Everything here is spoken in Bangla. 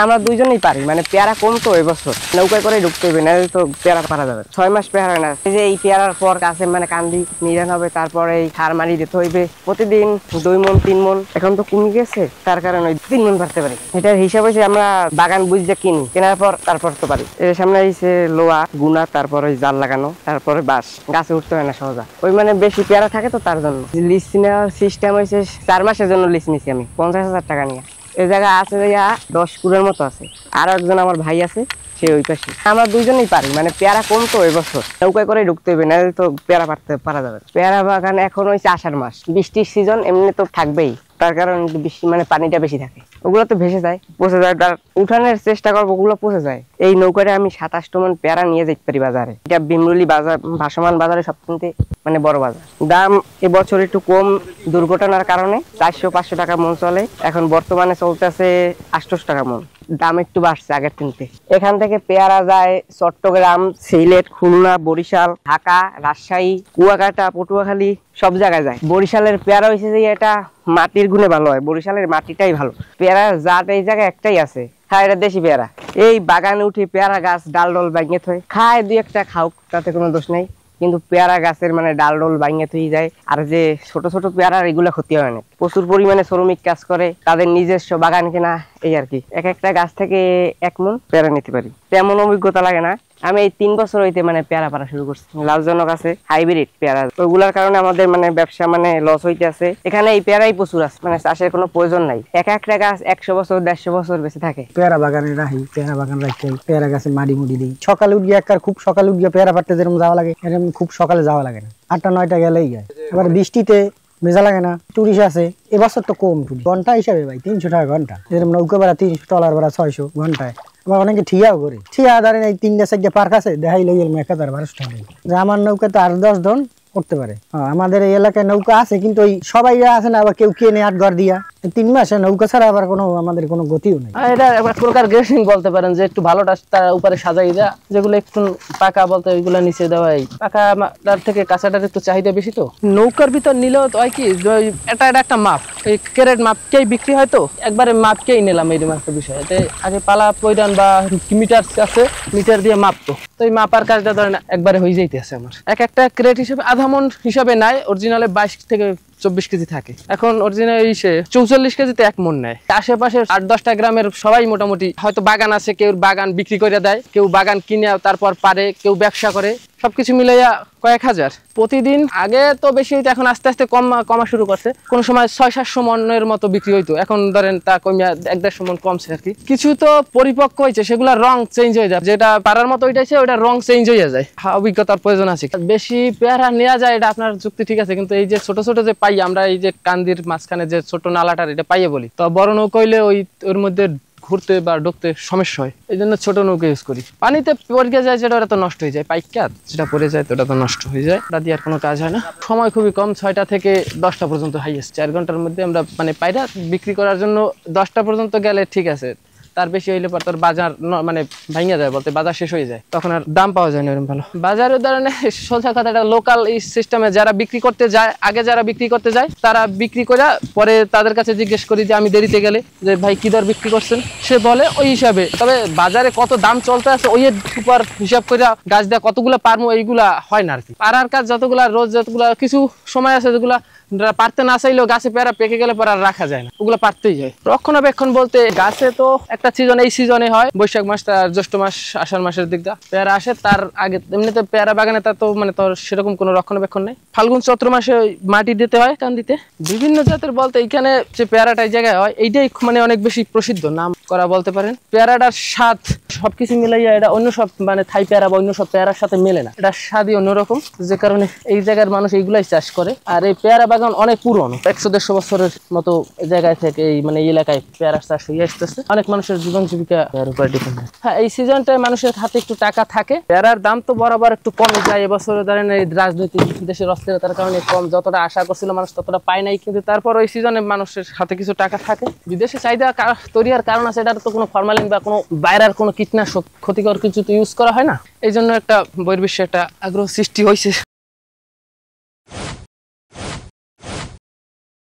আমরা দুইজনেই পারি, মানে পেয়ারা কম তো এবছর নৌকায় করে ঢুকতে হবে, না তো পেয়ারা পারা যাবে 6 মাস পেয়ারা না। এই যে এই পেয়ারার পর গাছে মানে কান্দি নিরান হবে, তারপরে এই সার মারি দিতে হইবে প্রতিদিন 2 মণ 3 মণ। এখন তো কমে গেছে, তার কারণে 3 মণ পারতে পারি। এটার হিসাব হয়েছে আমরা বাগান বুঝতে কিনি, কেনার পর তারপর তো পারি। এর সামনে হয়েছে লোহা গুনা, তারপরে জাল লাগানো, তারপরে বাঁশ, গাছে উঠতে হয় না সহজা। ওই মানে বেশি পেয়ারা থাকে তো তার জন্য লিজ নেওয়ার সিস্টেম হয়েছে 4 মাসের জন্য লিজ নিছি আমি 50,000 টাকা নিয়ে। এই জায়গা আছে 10 কুড়ের মতো আছে, আর একজন আমার ভাই আছে সে ওই পাশে। আমরা দুইজনেই পারি, মানে পেয়ারা কম তো এবছর নৌকায় করে ঢুকতে হবে, না তো পেয়ারা পারা যাবে। পেয়ারা বাগান এখন হয়েছে আষাঢ় মাস, বৃষ্টির সিজন, এমনি তো থাকবেই, তার কারণ বেশি মানে পানিটা বেশি থাকে, ওগুলো তো ভেসে যায় পচে যায়। তার উঠানোর চেষ্টা করবো, ওগুলো পচে যায়। এই নৌকাটা আমি 27 মণ পেয়ারা নিয়ে যেতে পারি বাজারে। এটা বিমরুলি বাজার, ভাসমান বাজারে সবথেকে মানে বড় বাজার। দাম এবছর একটু কম, দুর্ঘটনার কারণে 400-500 টাকা মন চলে, এখন বর্তমানে চলতেছে 800 টাকা মন। দাম একটু বাড়ছে আগের কিনতে। এখান থেকে পেয়ারা যায় চট্টগ্রাম, সিলেট, খুলনা, বরিশাল, ঢাকা, রাজশাহী, কুয়াকাটা, পটুয়াখালী সব জায়গায় যায়। বরিশালের পেয়ারা হয়েছে যে এটা মাটির গুণে ভালো হয়, বরিশালের মাটিটাই ভালো। পেয়ারার জাত এই জায়গায় একটাই আছে, খায় এটা দেশি পেয়ারা। এই বাগানে উঠে পেয়ারা গাছ ডাল ডল ভাঙিয়ে থয়, খায় 2-1টা খাও, তাতে কোনো দোষ নাই, কিন্তু পেয়ারা গাছের মানে ডাল ডোল ভাঙিয়ে থই যায়। আর যে ছোট ছোট পেয়ারা এগুলো ক্ষতি হয় না, প্রচুর পরিমাণে শ্রমিক কাজ করে, তাদের নিজস্ব বাগান কেনা, এই আর কি। এক একটা গাছ থেকে 1 মণ পেয়ারা নিতে পারি, তেমন অভিজ্ঞতা লাগে না। আমি এই 3 বছর হইতে মানে পেয়ারা পারা শুরু করছি। লাভজনক আছে, হাইব্রিড পেয়ারা, ওইগুলার কারণে আমাদের মানে ব্যবসা মানে লস হইতে আছে। এখানে এই পেয়ারাই প্রচুর আছে, মানে চাষের কোনো প্রয়োজন নাই। এক একটা গাছ 100 বছর 150 বছর বেঁচে থাকে। পেয়ারা বাগানে রাখি, পেয়ারা বাগান রাখতে পেয়ারা গাছে মাড়ি মুড়ি দিই। সকালে উঠিয়ে একবার খুব সকালে উঠিয়ে পেয়ারা পাড়তে যেরকম যাওয়া লাগে, এরকম খুব সকালে যাওয়া লাগে না, 8টা-9টা গেলেই যায়। এবার বৃষ্টিতে ভেজা লাগে না। টুরিস্ট আছে, এবছর তো কম টুরিস্ট, ঘন্টা হিসাবে ভাই 300 টাকা ঘন্টা। এরকম নৌকা ভাড়া 300, ট্রলার ভাড়া 600 ঘন্টায়। আবার অনেকে ঠিয়াও করে, ঠিয়া ধরেন এই 3টা-4টা পার্ক আছে, দেখাই লই 1000-1200 টাকা। যে আমার নৌকা তো 8-10 জন করতে পারে। আমাদের এই এলাকায় নৌকা আছে, কিন্তু ওই সবাই আছে না, আবার কেউ কেনে 8 ঘর দিয়া। 3 মাসে নৌকা ছাড়া আবার কোনো আমাদের কোনো গতিও নেই। এটা এক প্রকার গ্রেসিং বলতে পারেন, যে একটু ভালোটা তার উপরে সাজাই দেয়া, যেগুলো একটু পাকা বলতে ওইগুলো নিচে দেওয়া। এই পাকাটার থেকে কাঁচাটার একটু চাহিদা বেশি। তো নৌকার ভিতর নিলেও তো হয় কি, এটা একটা মাপ, এই ক্যারেট মাপকেই বিক্রি হয়, তো একবারে মাপকেই নিলাম। এইরকম একটা বিষয়, এতে আগে পালা পয়দান বা মিটার আছে, মিটার দিয়ে মাপতো, তো এই মাপার কাজটা ধরেন একবারে হয়ে যাইতেছে আমার। এক একটা ক্রেট হিসেবে আধা মণ হিসাবে নাই, অরিজিনালে 22-24 কেজি থাকে। এখন অরিজিনাল 44 কেজিতে 1 মণ নেয়। আশেপাশে 8-10টা গ্রামের সবাই মোটামুটি হয়তো বাগান আছে, কেউ বাগান বিক্রি করে দেয়, কেউ বাগান কিনে তারপর পারে, কেউ ব্যবসা করে, সবকিছু মিলাইয়া কয়েক হাজার প্রতিদিন। আগে তো বেশি হইতো, এখন আস্তে আস্তে কমা শুরু করছে। কোন সময় 600-700 মণের মতো বিক্রি হইতো, এখন ধরেন তা কমিয়া 1-150 মণ কমছে আর কি। কিছু তো পরিপক্ক হয়েছে, সেগুলা রং চেঞ্জ হয়ে যায়, যেটা পারার মতো ওইটাছে ওইটা রং চেঞ্জ হয়ে যায়। অভিজ্ঞতার প্রয়োজন আছে। বেশি পেয়ারা নেওয়া যায়, এটা আপনার যুক্তি ঠিক আছে, কিন্তু এই যে ছোট ছোট যে পাই আমরা, এই যে কান্দির মাঝখানে যে ছোট নালাটার, এটা পাইয়ে বলি, তো বড় নৌকা হইলে ওর মধ্যে ঘুরতে বা ঢুকতে সমস্যা হয়, এই জন্য ছোট নৌকা ইউজ করি। পানিতে পড়ে যায় যেটা, ওটা তো নষ্ট হয়ে যায়, পাইকা যেটা পড়ে যায় তো ওটা তো নষ্ট হয়ে যায়, ওটা দিয়ে আর কোনো কাজ হয় না। সময় খুবই কম, 6টা থেকে 10টা পর্যন্ত হাইয়েস্ট, 4 ঘন্টার মধ্যে আমরা মানে পাইরা বিক্রি করার জন্য 10টা পর্যন্ত গেলে ঠিক আছে, তার বেশি হইলে পর তোর বাজার মানে ভাঙিয়া যায়, বলতে বাজার শেষ হয়ে যায়, তখন আর দাম পাওয়া যায় না এরকম ভালো। বাজারের ধরনে সোজা কথাটা লোকাল এই সিস্টেমে যারা বিক্রি করতে যায়, আগে যারা বিক্রি করতে যায় তারা বিক্রি করে পরে তাদের কাছে জিজ্ঞেস করি যে আমি দেরিতে গেলে যে ভাই কি দর বিক্রি করছেন, সে বলে ওই হিসাবে। তবে বাজারে কত দাম চলতে আছে ওই উপর হিসাব করে গাছ দেওয়া কতগুলো পারবো এইগুলা হয় না আর কি। পাড়ার কাজ যতগুলা রোজ যতগুলা, কিছু সময় আছে যেগুলা পারতে না চাইলেও গাছে পেয়ারা পেকে গেলে পরে আর রাখা যায় না, ওগুলো পারতেই যায়। রক্ষণাবেক্ষণ বলতে গাছে তো একটা সিজন, এই সিজনে হয় বৈশাখ মাস, তার জ্যৈষ্ঠ মাস, আষাঢ় মাসের দিকটা পেয়ারা আসে। তার আগে এমনিতে পেয়ারা বাগানে তার তো মানে তোর সেরকম কোনো রক্ষণাবেক্ষণ নেই। ফাল্গুন চৈত্র মাসে মাটি দিতে হয়, কান দিতে। বিভিন্ন জাতের বলতে এইখানে যে পেয়ারাটা এই জায়গায় হয়, এইটাই মানে অনেক বেশি প্রসিদ্ধ, নাম করা বলতে পারেন। পেয়ারাটার স্বাদ সবকিছু মিলাইয়া এটা অন্য সব মানে থাই পেয়ারা বা অন্য সব পেয়ারার সাথে মেলে না, এটা স্বাদই অন্যরকম, যে কারণে এই জায়গার মানুষ এইগুলাই চাষ করে। আর এই পেয়ারা বাগান অনেক পুরনো, 100-150 বছরের মতো জায়গায় থেকে এই মানে এই এলাকায় পেয়ারা চাষ হয়ে আসতেছে। অনেক মানুষের জীবন জীবিকা এর উপর ডিপেন্ড। হ্যাঁ, এই সিজনটায় মানুষের হাতে একটু টাকা থাকে। পেয়ারার দাম তো বরাবর একটু কমে যায়, এবছর ধরেন এই রাজনৈতিক দেশের অস্থিরতার কারণে কম, যতটা আশা করছিল মানুষ ততটা পায় নাই, কিন্তু তারপর ওই সিজনে মানুষের হাতে কিছু টাকা থাকে। বিদেশে চাহিদা তৈরি হওয়ার কারণ আছে, এটার তো কোনো ফরমালিন বা কোনো বাইরের কোনো কীটনাশক ক্ষতিকর কিছু তো ইউজ করা হয় না, এই জন্য একটা বহির্বিশ্বে একটা আগ্রহ সৃষ্টি হয়েছে।